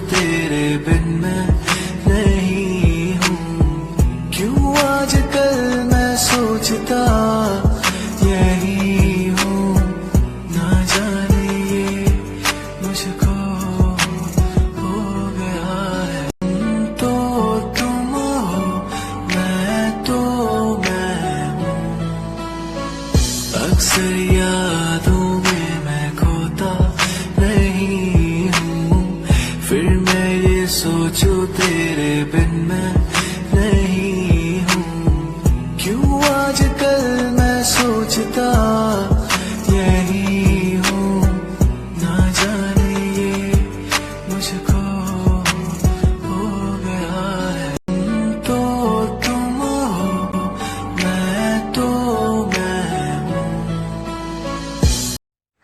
तेरे बिन मैं नहीं हूँ। क्यों आजकल मैं सोचता यही हूँ, ना जाने ये मुझको हो गया है। तो तुम हो, मैं तो मैं हूँ। अक्सर यादों में मैं खोता नहीं हूँ, फिर मैं ये सोचूं तेरे बिन मैं नहीं हूँ। क्यों आजकल मैं सोचता यही हूँ, ना जाने ये मुझको हो गया है। तो तुम हो, मैं तो मैं हूँ।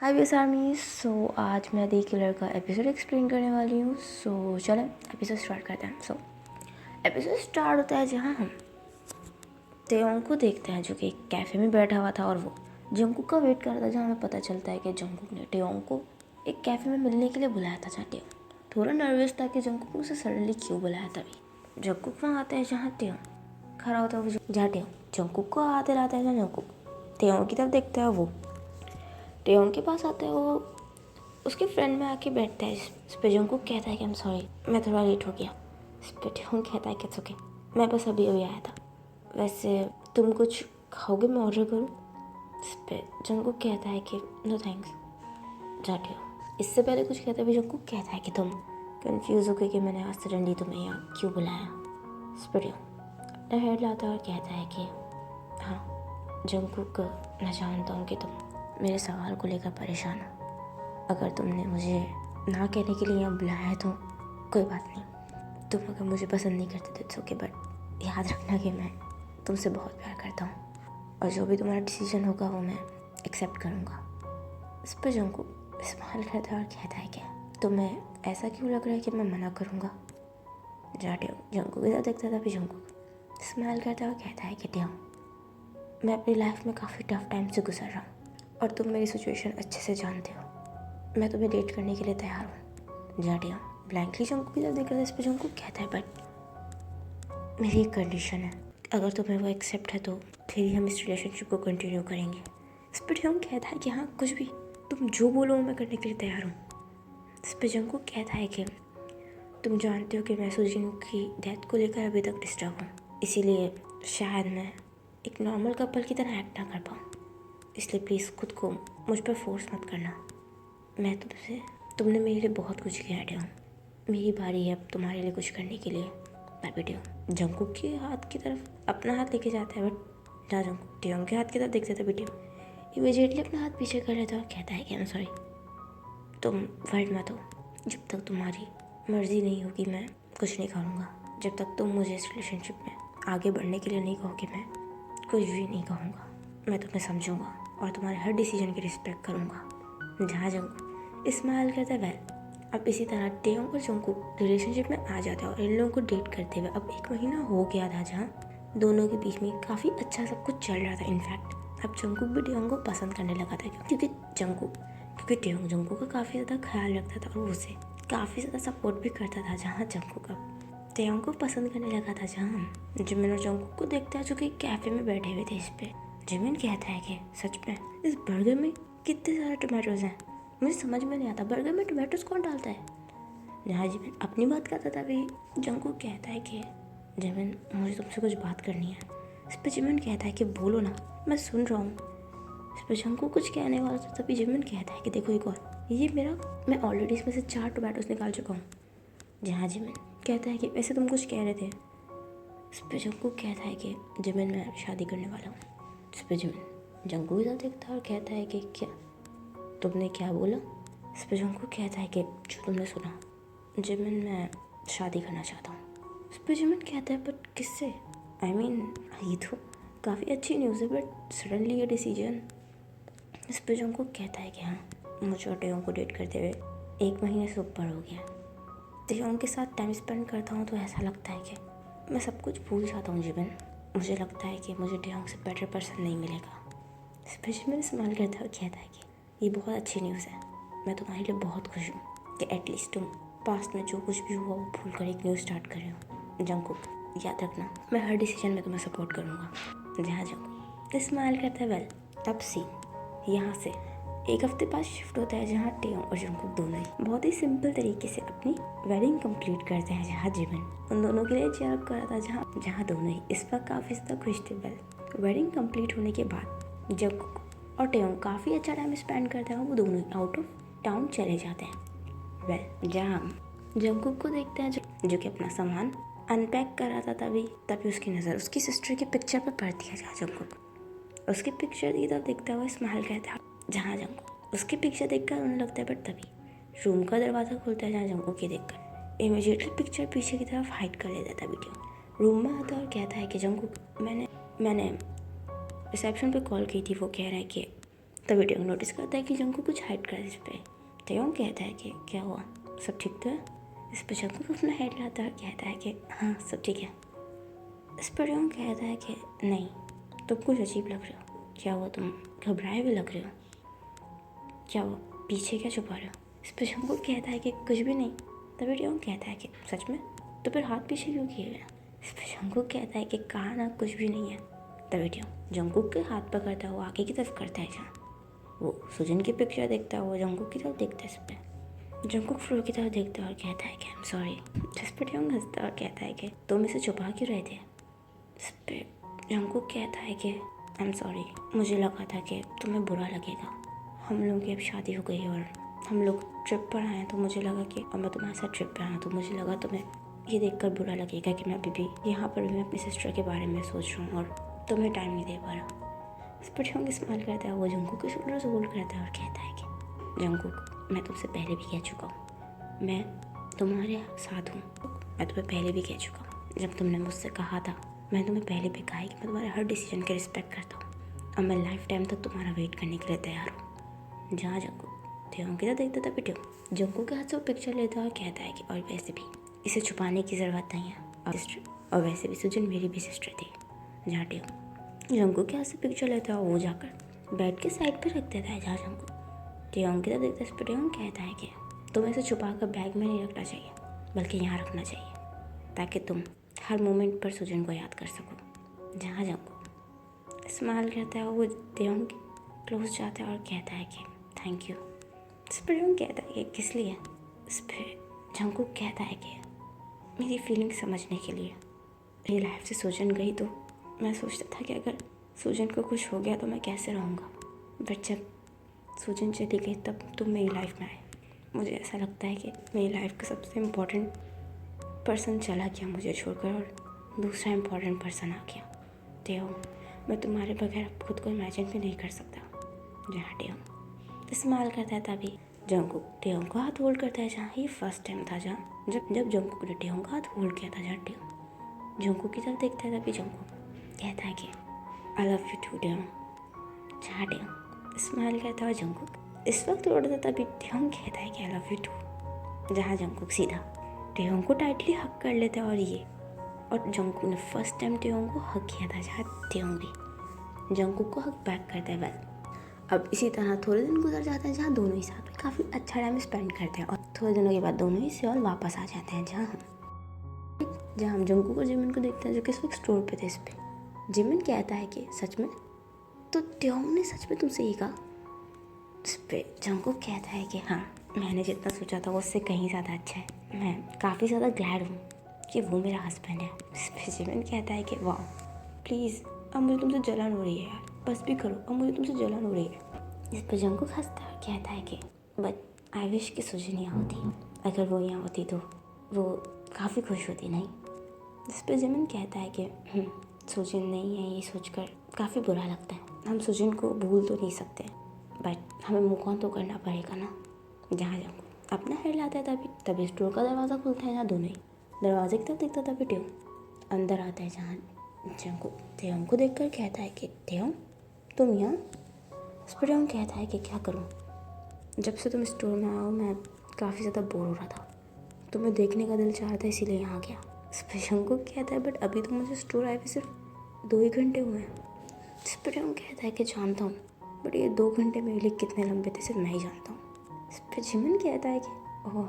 हाय व्यस आर्मी। सो आज मैं दी किलर का एपिसोड एक्सप्लेन करने वाली हूँ। सो चलें एपिसोड स्टार्ट करते हैं। सो एपिसोड स्टार्ट होता है जहाँ हम तेयोंग को देखते हैं जो कि एक कैफ़े में बैठा हुआ था और वो जंगकुक का वेट कर रहा था। जहाँ हमें पता चलता है कि जंगकुक ने तेयोंग को एक कैफ़े में मिलने के लिए बुलाया था। जहाँ तेयोंग थोड़ा नर्वस था कि जंगकुक ने उसे सडनली क्यों बुलाया। तभी जंगकुक वहाँ आता है जहाँ तेयोंग खड़ा होता है। जहाँ तेयोंग जंगकुक को आते रहता है। जहाँ जंगकुक तेयोंग की तरफ देखता है, वो तेयोंग के पास आता है। वो उसके फ्रेंड में आके बैठता है। इस पे जंगकुक कहता है कि आई एम सॉरी, मैं थोड़ा लेट हो गया। इस पे तेयोंग कहता है कि इट्स ओके, मैं बस अभी अभी आया था। वैसे तुम कुछ खाओगे, मैं ऑर्डर करूँ? इस पे जंगकुक कहता है कि नो थैंक्स, जाते हो। इससे पहले कुछ कहता है भी जंगकुक कहता है कि तुम कंफ्यूज हो गए कि मैंने आज सडनली तुम्हें यहाँ क्यों बुलाया। इस पर अपना हेड लाता है और कहता है कि हाँ जंगकुक, मैं जानता हूँ कि तुम मेरे सवाल को लेकर परेशान हो। अगर तुमने मुझे ना कहने के लिए यहाँ बुलाया है तो कोई बात नहीं। तुम अगर मुझे पसंद नहीं करते तो इट्स ओके, बट याद रखना कि मैं तुमसे बहुत प्यार करता हूँ और जो भी तुम्हारा डिसीजन होगा वो मैं एक्सेप्ट करूँगा। इस पर जंगकुक स्माइल करता है और कहता है कि तुम्हें ऐसा क्यों लग रहा है कि मैं मना करूँगा। जाते हो जंगकुक इधर देखता था। फिर जंगकुक स्माइल करता है और कहता है कि तेयोंग, मैं अपनी लाइफ में काफ़ी टफ टाइम से गुजर रहा हूँ और तुम मेरी सिचुएशन अच्छे से जानते हो। मैं तुम्हें डेट करने के लिए तैयार हूँ। जाटिया ब्लैंकली जंगकुक की तरफ देख रहा था। इस पर जंगकुक कहता है बट मेरी एक कंडीशन है, अगर तुम्हें वो एक्सेप्ट है तो फिर ही हम इस रिलेशनशिप को कंटिन्यू करेंगे। इस पर तेयोंग कहता है कि हाँ कुछ भी, तुम जो बोलो मैं करने के लिए तैयार हूँ। इस पर जंगकुक कहता है कि तुम जानते हो कि मैं सुजिन की डेथ को लेकर अभी तक डिस्टर्ब हूँ, इसीलिए शायद मैं एक नॉर्मल कपल की तरह एक्ट ना कर पाऊँ। इसलिए प्लीज़ खुद को मुझ पर फोर्स मत करना। मैं तुमने मेरे लिए बहुत कुछ किया है। मेरी बारी है अब तुम्हारे लिए कुछ करने के लिए। वीडियो जंगकुक के हाथ की तरफ अपना हाथ लेके जाता है, बट जहाँ जंगकुक तेयोंग के हाथ की तरफ देखता था वीडियो इमीडिएटली अपना हाथ पीछे कर लेता और कहता है कि आई एम सॉरी, तुम वर्ड मत हो। जब तक तुम्हारी मर्ज़ी नहीं होगी मैं कुछ नहीं करूँगा। जब तक तुम मुझे इस रिलेशनशिप में आगे बढ़ने के लिए नहीं कहोगे मैं कुछ भी नहीं कहूँगा। मैं तुम्हें समझूंगा और तुम्हारे हर डिसीजन की रिस्पेक्ट करूँगा। जहाँ जंगकुक स्माइल करता है। वेल अब इसी तरह तेयोंग और जंगकुक रिलेशनशिप में आ जाता है और इन लोगों को डेट करते हुए अब 1 महीना हो गया था, जहाँ दोनों के बीच में काफ़ी अच्छा सब कुछ चल रहा था। इनफैक्ट अब जंगकुक भी तेयोंग को पसंद करने लगा था क्योंकि तेयोंग जंगकुक का काफ़ी ज़्यादा ख्याल रखता था और उसे काफ़ी ज़्यादा सपोर्ट भी करता था। जहाँ जंगकुक अब तेयोंग को पसंद करने लगा था। जहाँ जिमिन और जंगकुक को देखता है जो कि कैफ़े में बैठे हुए थे। इस पे जिमिन कहता है कि सच में इस बर्गर में कितने सारे टमाटोज हैं, मुझे समझ में नहीं आता बर्गर में टमाटोज कौन डालता है। जहाँ जिमिन अपनी बात करता था भी जंगकुक कहता है कि जिमिन मुझे तुमसे कुछ बात करनी है। इस पर जिमिन कहता है कि बोलो ना, मैं सुन रहा हूँ। इस पर जंगकुक कुछ कहने वाला था तभी जिमिन कहता है कि देखो एक और, ये मैं ऑलरेडी इसमें से 4 टमाटोज निकाल चुका हूँ। जहाँ जिमिन कहता है कि वैसे तुम कुछ कह रहे थे। इस पर जंगकुक कहता है कि जिमिन मैं शादी करने वाला हूँ। इस पर जिमिन जंगकुक इधर देखता है और कहता है कि क्या तुमने क्या बोला। इस पर जंगकुक कहता है कि जो तुमने सुना, जिमिन मैं शादी करना चाहता हूँ। इस पर जिमिन कहता है बट किससे, आई मीन ये तो काफ़ी अच्छी न्यूज़ है बट सडनली ये डिसीजन। इस पर जंगकुक कहता है कि हाँ मुझे और तेयोंग को डेट करते हुए 1 महीने से ऊपर हो गया। तेयोंग के साथ टाइम स्पेंड करता हूँ तो ऐसा लगता है कि मैं सब कुछ भूल जाता हूँ जिमिन। मुझे लगता है कि मुझे तेयोंग से बेटर पर्सन नहीं मिलेगा। इस पर जिमिन स्माइल करता हुआ कहता है कि ये बहुत अच्छी न्यूज़ है, मैं तुम्हारे लिए बहुत खुश हूँ कि एटलीस्ट तुम पास्ट में जो कुछ भी हुआ वो भूल कर एक न्यू स्टार्ट कर रहे हो। जंगकुक याद रखना, मैं हर डिसीजन में तुम्हें सपोर्ट करूँगा। जहाँ जंगकुक स्माइल करता है। वेल अब सी यहाँ से एक हफ्ते बाद शिफ्ट होता है जहाँ टेयोंग और जंगकुक दोनों ही बहुत ही सिंपल तरीके से अपनी वेडिंग कंप्लीट करते हैं। जहाँ जिमिन उन दोनों के लिए चेयर अप कर रहा था, जहाँ दोनों ही इस वक्त काफ़ी ज़्यादा खुश थे। वेल वेडिंग कंप्लीट होने के बाद जंगकुक और टेयोंग काफ़ी अच्छा टाइम स्पेंड करते हैं। वो दोनों ही आउट ऑफ टाउन चले जाते हैं। वेल जहाँ हम जंगकुक को देखते हैं जो कि अपना सामान अनपैक कर रहा था, तभी उसकी नज़र उसकी सिस्टर की पिक्चर पर पड़ती है। जहाँ जंगकुक उसकी पिक्चर की तरफ देखता हुआ स्माइल करता है। जहाँ जंगकुक उसकी पिक्चर देखकर उन्हें लगता है, बट तभी रूम का दरवाज़ा खुलता है। जहाँ जंगकुक के देखकर इमीडिएटली पिक्चर पीछे की तरफ हाइड कर लेता था। वीडियो रूम में आता है और कहता है कि जंगकुक मैंने रिसेप्शन पे कॉल की थी, वो कह रहा है कि तभी टेयोंग नोटिस करता है कि जंगकुक कुछ हाइड कर रहा है इस पर। टेयोंग कहता है कि क्या हुआ, सब ठीक तो है। इस पर जंगकुक अपना हेड लाता है और कहता है कि हाँ सब ठीक है। इस पर टेयोंग कहता है कि नहीं तुम कुछ अजीब लग रहे हो, क्या हुआ, तुम घबराए हुए लग रहे हो, क्या हुआ, पीछे क्या छुपा रहे हो। इस पर जंगकुक कहता है कि कुछ भी नहीं। तभी टेयोंग कहता है कि सच में, तो फिर हाथ पीछे क्यों किए हुए। इस पर जंगकुक कहता है कि कहा ना कुछ भी नहीं है। तभी टेयोंग जंगकुक के हाथ पकड़ता है, वो आगे की तरफ करता है जहाँ वो सुजन की पिक्चर देखता है। वो जंगकुक की तरफ देखता है। इस पर जंगकुक फ्लोर की तरफ देखता है और कहता है कि आई एम सॉरी। जिस पर टेयोंग हंसता है और कहता है कि तुम इसे छुपा क्यों रहे थे। इस पर जंगकुक कहता है कि आई एम सॉरी, मुझे लगा था कि तुम्हें बुरा लगेगा। हम लोगों की अब शादी हो गई और हम लोग ट्रिप पर आए, तो मुझे लगा कि और मैं तुम्हारे साथ ट्रिप पर आया, तो मुझे लगा तुम्हें ये देखकर बुरा लगेगा कि मैं अभी भी यहाँ पर मैं अपनी सिस्टर के बारे में सोच रहा हूँ और तुम्हें टाइम नहीं दे पा रहा। इस पर टेयोंग स्माइल करता है। वो जंगकुक के शोल्डर से होल्ड करता है और कहता है कि जंगकुक मैं तुमसे पहले भी कह चुका हूँ, मैं तुम्हारे साथ हूँ। मैं तुम्हें पहले भी कह चुका हूँ, जब तुमने मुझसे कहा था, मैंने तुम्हें पहले भी कहा है कि मैं तुम्हारे हर डिसीजन की रिस्पेक्ट करता हूँ और मैं लाइफ टाइम तक तुम्हारा वेट करने के लिए तैयार हूँ। जहाँ जंगकुक टेयोंग की तरफ देखता था, टेयोंग जंगकुक के हाथ से वो पिक्चर लेता है और कहता है कि और वैसे भी इसे छुपाने की ज़रूरत नहीं है, और वैसे भी सुजन मेरी भी सिस्टर थी। जहाँ टेयोंग जंगकुक के हाथ से पिक्चर लेता है, वो जाकर बेड के साइड पर रख देता है। जहाँ जंगकुक टेयोंग की तरफ देखता है। इस पर टेयोंग कहता है कि तुम्हें इसे छुपा कर बैग में नहीं रखना चाहिए, बल्कि यहाँ रखना चाहिए, ताकि तुम हर मोमेंट पर सुजन को याद कर सको। जहाँ जंगकुक स्माइल करता है, वो टेयोंग के क्लोज जाता है और कहता है कि थैंक यू। इस पर टेयोंग कहता है कि किस लिए। इस पर जंगकुक कहता है कि मेरी फीलिंग समझने के लिए। मेरी लाइफ से सुजन गई तो मैं सोचता था कि अगर सुजन को कुछ हो गया तो मैं कैसे रहूँगा, बट जब सुजन चली गई तब तुम मेरी लाइफ में आए। मुझे ऐसा लगता है कि मेरी लाइफ का सबसे इम्पोर्टेंट पर्सन चला गया मुझे छोड़कर और दूसरा इम्पोर्टेंट पर्सन आ गया। टेयोंग मैं तुम्हारे बगैर खुद को इमेजिन भी नहीं कर सकता। जहाँ टेयोंग स्माइल करता है, तभी जंगकुक टेयोंग को हाथ होल्ड करता है। जहाँ ये फर्स्ट टाइम था जब जंगकुक ने टेयोंग का हाथ होल्ड किया था। जहाँ टेयोंग जंगकुक की तरफ देखता है, तभी जंगकुक कहता है कि आई लव यू टू टेयोंग। जहाँ टेयोंग स्माइल करता है और जंगकुक इस वक्त उड़ता, तभी टेयोंग कहता है कि आई लव यू टू। जहाँ जंगकुक सीधा टेयोंग को टाइटली हक कर लेता है और जंगकुक ने फर्स्ट टाइम टेयोंग को हक किया था। जहाँ टेयोंग भी जंगकुक को हक बैक करता है। वेल अब इसी तरह थोड़े दिन गुजर जाते हैं, जहाँ दोनों ही साथ में काफ़ी अच्छा टाइम स्पेंड करते हैं और थोड़े दिनों के बाद दोनों ही सियोल वापस आ जाते हैं। जहाँ हम जंगकुक और जिमिन को देखते हैं, जो कि इस वक्त स्टोर पे थे। इस पर जिमिन कहता है कि सच में, तो टेयोंग ने सच में तुमसे ये कहा। इस पर जंगकुक कहता है कि हाँ, मैंने जितना सोचा था उससे कहीं ज़्यादा अच्छा है। मैं काफ़ी ज़्यादा ग्लैड हूँ कि वो मेरा हस्बैंड है। इस पर जिमिन कहता है कि वाह प्लीज़, अब मुझे तुमसे जलन हो रही है यार, बस भी करो, अब मुझे तुमसे जलन हो रही है। इस पर जंगकुक हंसता है और कहता है कि बट आई विश कि सुजन यहाँ होती, अगर वो यहाँ होती तो वो काफ़ी खुश होती, नहीं। इस पर जिमिन कहता है कि सुजन नहीं है, ये सोचकर काफ़ी बुरा लगता है। हम सुजन को भूल तो नहीं सकते, बट हमें मूव ऑन तो करना पड़ेगा ना। जहाँ जंगकुक अपना हेड लाता है, तभी स्टोर का दरवाज़ा खुलता है। जहाँ दोनों ही दरवाजे की तरफ देखता, तभी टेयोंग अंदर आता है। जहाँ जंगकुक टेयोंग को देखकर कहता है कि टेयोंग तुम यहाँ। इस पर टेयोंग कहता है कि क्या करूँ, जब से तुम स्टोर में आओ मैं काफ़ी ज़्यादा बोर हो रहा था, तुम्हें देखने का दिल चाह रहा था, इसीलिए यहाँ गया। इस पर जंगकुक कहता है बट अभी तो मुझे स्टोर आए हुए सिर्फ 2 ही घंटे हुए हैं। इस पर टेयोंग कहता है कि जानता हूँ, बट ये 2 घंटे मेरे लिए कितने लंबे थे सिर्फ मैं ही जानता हूँ। इस पर जिमिन कहता है कि ओह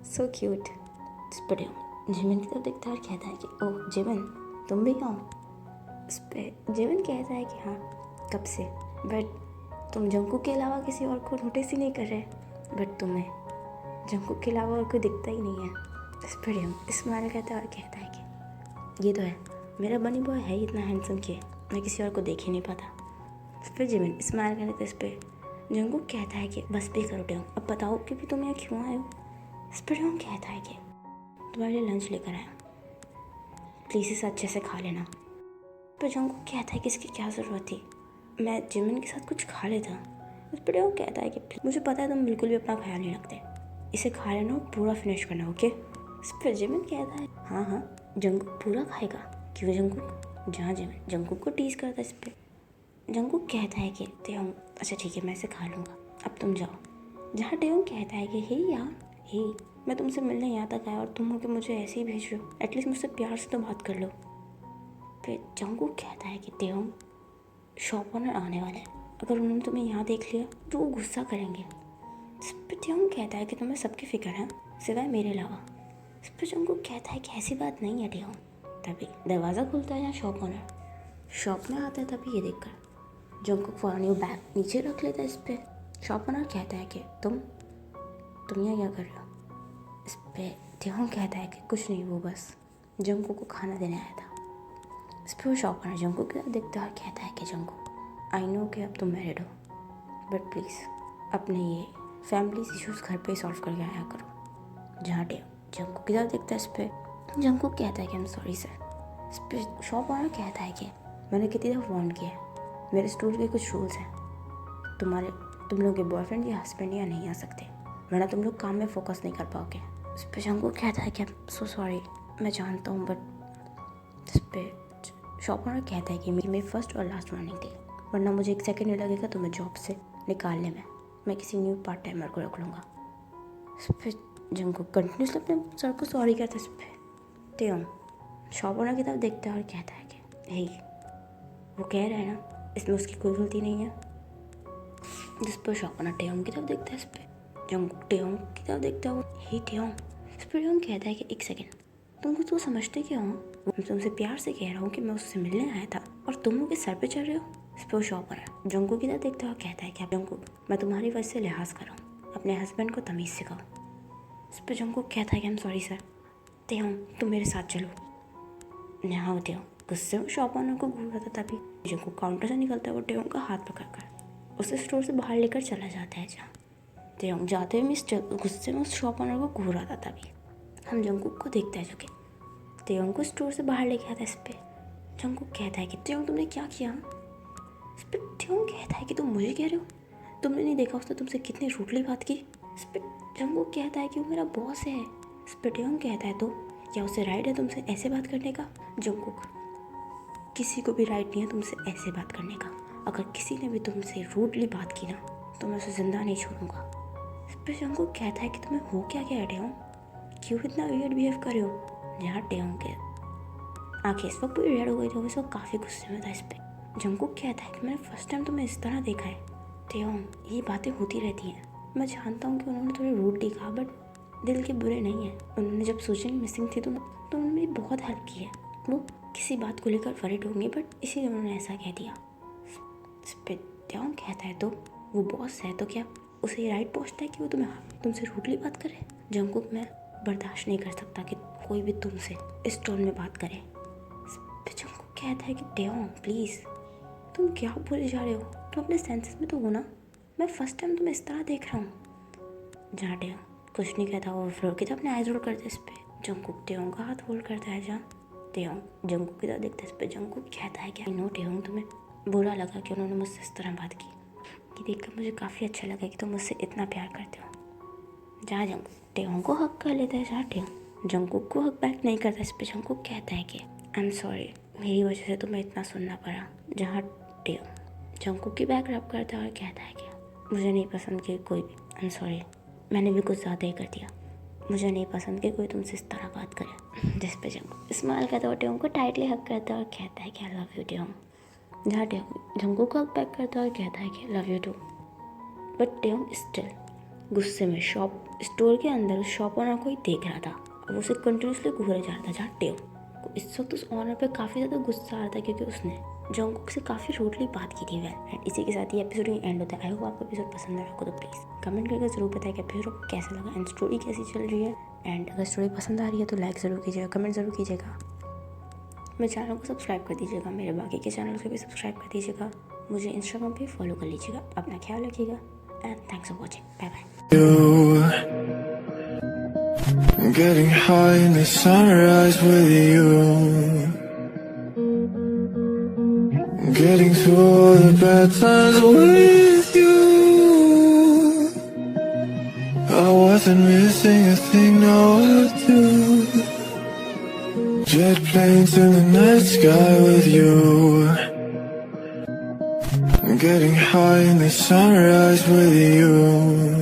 सो क्यूट। इस पर जिमिन की तरफ देखता है और कहता है कि ओह जिमिन तुम भी आओ। इस पर जिमिन कहता है कि हाँ कब से, बट तुम जंकुक के अलावा किसी और को नोटिस ही नहीं कर रहे, बट तुम्हें जंकुक के अलावा और कोई दिखता ही नहीं है। इस पर स्माइल करता है और कहता है कि ये तो है, मेरा बनी बॉय है ही इतना हैंडसम कि मैं किसी और को देख ही नहीं पाता। फिर जिमिन स्माइल करने तो इस पर जंकुक कहता है कि बस भी करो टेयोंग, अब बताओ कि भी तुम यहाँ क्यों आए हो। इस पर टेयोंग कहता है कि तुम्हारे लिए लंच लेकर आया, प्लीज़ इसे अच्छे से खा लेना। पर जंकुक कहता है कि इसकी क्या ज़रूरत थी, मैं जिमिन के साथ कुछ खा लेता। इस पर टेयोंग कहता है कि मुझे पता है तुम बिल्कुल भी अपना ख्याल नहीं रखते, इसे खा लेना और पूरा फिनिश करना, ओके। इस पर जिमिन कहता है हाँ हाँ जंकुक पूरा खाएगा, क्यों जंकुक। जहाँ जिमिन जंकुक को टीज करता है इस पर जंकुक कहता है कि टेयोंग अच्छा ठीक है मैं इसे खा लूँगा, अब तुम जाओ। जहाँ टेयोंग कहता है कि हे यार हे, मैं तुमसे मिलने यहाँ तक आया और तुम हो कि मुझे ऐसे ही भेज रहे हो, एटलीस्ट मुझसे प्यार से तो बात कर लो। फिर जंकुक कहता है कि टेयोंग शॉप ओनर आने वाले हैं, अगर उन्होंने तुम्हें यहाँ देख लिया तो वो गुस्सा करेंगे। इस पर टेयोंग कहता है कि तुम्हें सबकी फिक्र है सिवाय मेरे अलावा। इस पर जंकुक कहता है कि ऐसी बात नहीं है टेयोंग। तभी दरवाज़ा खुलता है यहाँ शॉप ओनर शॉप में आता है। तभी ये देखकर जंकुक फ़ौरन वो बैग नीचे रख लेता है। इस पर शॉप ओनर कहता है कि तुम यहाँ क्या कर रहे हो। इस पर टेयोंग कहता है कि कुछ नहीं, वो बस जंकुक को खाना देने आया था। इस पर वो शॉप ओनर जंकुक की तरफ देखता है और कहता है कि जंकुक आई नो कि अब तुम मैरिड हो, बट प्लीज़ अपने ये फैमिली इश्यूज़ घर पे सॉल्व करके आया करो। जहाँ जंकुक की तरफ देखता है। इस पर जंकुक कहता है कि आई एम सॉरी सर। इस पर शॉप ओनर कहता है कि मैंने कितनी दफ़ा वार्न किया है, मेरे स्टोर के कुछ रूल्स हैं, तुम लोग के बॉयफ्रेंड या हस्बैंड या नहीं आ सकते, वरना तुम लोग काम में फोकस नहीं कर पाओगे। इस पर जंकुक कहता है कि सो सॉरी, मैं जानता हूँ, बट इस पर शॉप ओनर कहता है कि मेरी फर्स्ट और लास्ट वार्निंग थी, वरना मुझे एक सेकंड नहीं लगेगा तुम्हें जॉब से निकालने में, मैं किसी न्यू पार्ट टाइमर को रख लूँगा। इस पर जंकुक कंटिन्यूसली अपने सर को सॉरी करता है। इस पर टेयोंग शॉप ओनर की तरफ देखता है और कहता है कि हे, वो कह रहा है ना इसमें उसकी कोई गलती नहीं है। जिस पर शॉप ओनर टेयोंग की तरफ देखता है। इस पर जंकुक टेयोंग की तरफ देखता है, हे टेयोंग। इस पर टेयोंग कहता है कि एक सेकेंड, तुम कुछ तो समझते क्यों हो, मैं तुमसे प्यार से कह रहा हूँ कि मैं उससे मिलने आया था और तुम लोग के सर पे चढ़ रहे हो। इस पर शॉप ओनर जंकुक की तरफ देखता है और कहता है कि जंकुक मैं तुम्हारी वजह से लिहाज कर रहा हूँ, अपने हस्बैंड को तमीज़ सिखाओ। इस पर जंकुक कहता है कि आई एम सॉरी सर। टेयोंग तुम मेरे साथ चलो। यहाँ टेयोंग गुस्से में शॉप ओनर को घूर रहा था। तभी जंकुक काउंटर से निकलता है, वो टेयोंग का हाथ पकड़कर उसे स्टोर से बाहर लेकर चला जाता है। जहाँ टेयोंग जाते हुए मिस गुस्से में उस शॉप ओनर को घूर रहा था। तभी हम जंकुक को देखते हैं जो कि टेयोंग को स्टोर से बाहर लेके आता है। इस पर जंकुक कहता है कि टेयोंग तुमने क्या किया। इस पर टेयोंग कहता है कि तुम मुझे कह रहे हो, तुमने नहीं देखा उसने तुमसे कितनी रूडली बात की। इस पर जंकुक कहता है कि वो मेरा बॉस है। इस पर टेयोंग कहता है तो क्या उसे राइट है तुमसे ऐसे बात करने का। जंकुक किसी को भी राइट नहीं है तुमसे ऐसे बात करने का, अगर किसी ने भी तुमसे रूडली बात की ना तो मैं उसे ज़िंदा नहीं छोड़ूंगा। इस पर जंकुक कहता है कि तुम्हें हो क्या क्या टेयोंग, क्यों इतना वियर्ड बिहेव कर रहे हो। जहाँ टेयोंग के आंखें इस वक्त पूरी रेड हो गई थी, इस वक्त काफ़ी गुस्से में था। इस पर जंकुक कहता है कि मैंने फर्स्ट टाइम तुम्हें इस तरह देखा है। टेयोंग ये बातें होती रहती हैं, मैं जानता हूँ कि उन्होंने थोड़ी रूडली कहा, बट दिल के बुरे नहीं हैं। उन्होंने जब सुजन मिसिंग थी तो उन्होंने मेरी बहुत हेल्प की है। वो किसी बात को लेकर वरीड होंगी, बट इसीलिए उन्होंने ऐसा कह दिया। इस पर टेयोंग कहता है तो वो बॉस है तो क्या उसे ये राइट पहुँचता है कि वो तुमसे रूडली बात करे। जंकुक मैं बर्दाश्त नहीं कर सकता कि कोई भी तुमसे इस टोन में बात करे। इस पर जंकुक कहता है कि टेयोंग प्लीज़ तुम क्या बोले जा रहे हो, तुम अपने सेंसेस में तो हो ना, मैं फर्स्ट टाइम तुम्हें इस तरह देख रहा हूँ। जहाँ टेयोंग कुछ नहीं कहता वो फ्लोर की तरफ अपने आइज रोल करते हैं। इस पर जंकुक टेयोंग का हाथ होल्ड करता है। जहाँ टेयोंग जंकुक की तरफ देखता है। इस पर जंकुक कहता है कि आई नो टेयोंग तुम्हें बुरा लगा कि उन्होंने मुझसे इस तरह बात की, ये देखकर मुझे काफ़ी अच्छा लगा कि तुम मुझसे इतना प्यार करते हो। जहाँ जंकुक टेयोंग को हक कर लेता है, जहाँ टेयोंग जंकुक को हक बैक नहीं करता। इस पर जंकुक कहता है कि आई एम सॉरी, मेरी वजह से तुम्हें इतना सुनना पड़ा। जहाँ टेयोंग जंकुक की बैक रब करता है और कहता है कि मुझे नहीं पसंद कि कोई भी, आई एम सॉरी मैंने भी कुछ ज़्यादा ही कर दिया, मुझे नहीं पसंद कि कोई तुमसे इस तरह बात करे। जिस पे जंकुक स्माइल करता है और टेयोंग को टाइटली हक करता है और कहता है कि आई लव यू टेयोंग। जहाँ टेयोंग जंकुक को हक बैक करता है और कहता है कि love you too, but Taeyong still गुस्से में स्टोर के अंदर उस शॉप ओनर को ही देख रहा था। अब उसे कंटिन्यूसली घूरे जा रहा था जहाँ टेओ को इस वक्त उस ऑनर पे काफ़ी ज़्यादा गुस्सा आ रहा था क्योंकि उसने जंगकुक से काफ़ी रूडली बात की थी वेल। एंड इसी के साथ ही एपिसोड एंड होता है। आई होप आपको एपिसोड पसंद आया को तो प्लीज़ कमेंट करके ज़रूर बताएं कि एपिसोड आपको कैसा लगा एंड स्टोरी कैसी चल रही है। एंड अगर स्टोरी पसंद आ रही है तो लाइक ज़रूर कीजिएगा, कमेंट ज़रूर कीजिएगा, मेरे चैनल को सब्सक्राइब कर दीजिएगा, मेरे बाकी के चैनल को भी सब्सक्राइब कर दीजिएगा, मुझे इंस्टाग्राम पे फॉलो कर लीजिएगा। अपना ख्याल रखिएगा and thanks for watching, bye bye. Getting high in the sunrise with you, getting through all the bad times with you. I wasn't missing a thing, no two. Jet planes in the night sky with you, getting high in the sunrise with you.